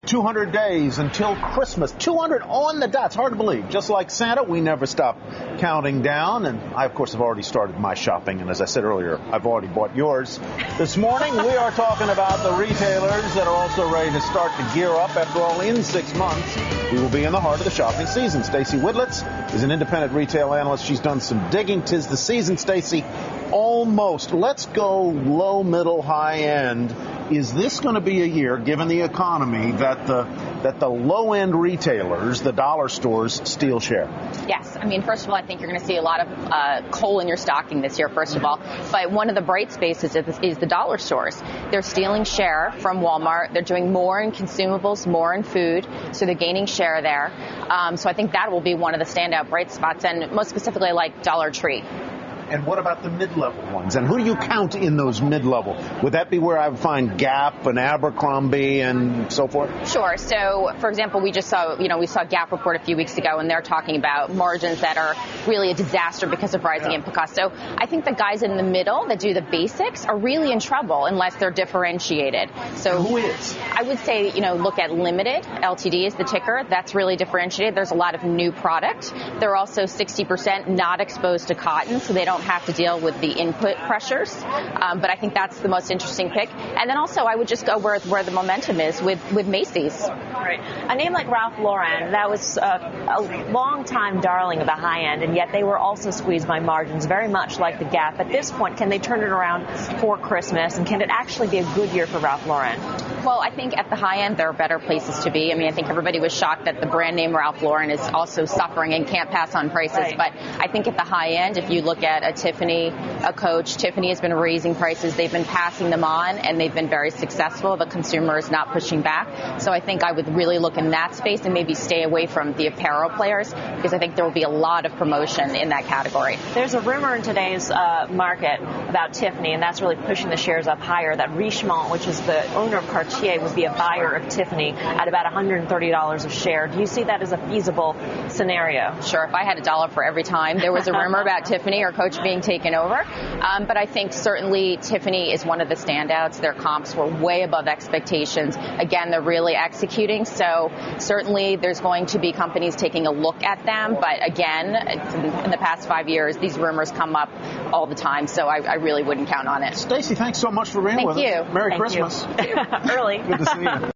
200 days until Christmas. 200 on the dot. It's hard to believe. Just like Santa, we never stop counting down. And I, of course, have already started my shopping. And as I said earlier, I've already bought yours. This morning, we are talking about the retailers that are also ready to start to gear up. After all, in 6 months, we will be in the heart of the shopping season. Stacey Widlitz is an independent retail analyst. She's done some digging. 'Tis the season, Stacey. Almost. Let's go low, middle, high end. Is this going to be a year, given the economy, that the low-end retailers, the dollar stores, steal share? Yes. I mean, first of all, I think you're going to see a lot of coal in your stocking this year, first of all. But one of the bright spaces is the dollar stores. They're stealing share from Wal-mart. They're doing more in consumables, more in food. So they're gaining share there. So I think that will be one of the standout bright spots. And most specifically, I like Dollar Tree. And what about the mid-level ones? And who do you count in those mid-level? Would that be where I would find Gap and Abercrombie and so forth? Sure. So, for example, we saw Gap report a few weeks ago, and they're talking about margins that are really a disaster because of rising input costs. So I think the guys in the middle that do the basics are really in trouble unless they're differentiated. So who is? I would say, look at Limited. LTD is the ticker. That's really differentiated. There's a lot of new product. They're also 60% not exposed to cotton, so they don't have to deal with the input pressures. But I think that's the most interesting pick. And then also I would just go where the momentum is with Macy's. Right. A name like Ralph Lauren, that was a long-time darling of the high end, and yet they were also squeezed by margins, very much like the Gap. At this point, can they turn it around for Christmas, and can it actually be a good year for Ralph Lauren? Well, I think at the high end, there are better places to be. I mean, I think everybody was shocked that the brand name Ralph Lauren is also suffering and can't pass on prices. Right. But I think at the high end, if you look at a Tiffany, a Coach, Tiffany has been raising prices. They've been passing them on, and they've been very successful. The consumer is not pushing back. So I think I would really look in that space and maybe stay away from the apparel players, because I think there will be a lot of promotion in that category. There's a rumor in today's market about Tiffany, and that's really pushing the shares up higher, that Richemont, which is the owner of Cartier, would be a buyer of Tiffany at about $130 a share. Do you see that as a feasible scenario? Sure. If I had $1 for every time there was a rumor about Tiffany or Coach being taken over. But I think certainly Tiffany is one of the standouts. Their comps were way above expectations. Again, they're really executing. So certainly there's going to be companies taking a look at them. But again, in the past 5 years, these rumors come up all the time. So I really wouldn't count on it. Stacey, thanks so much for being with us. Thank you. Merry Christmas. Early. Good to see you.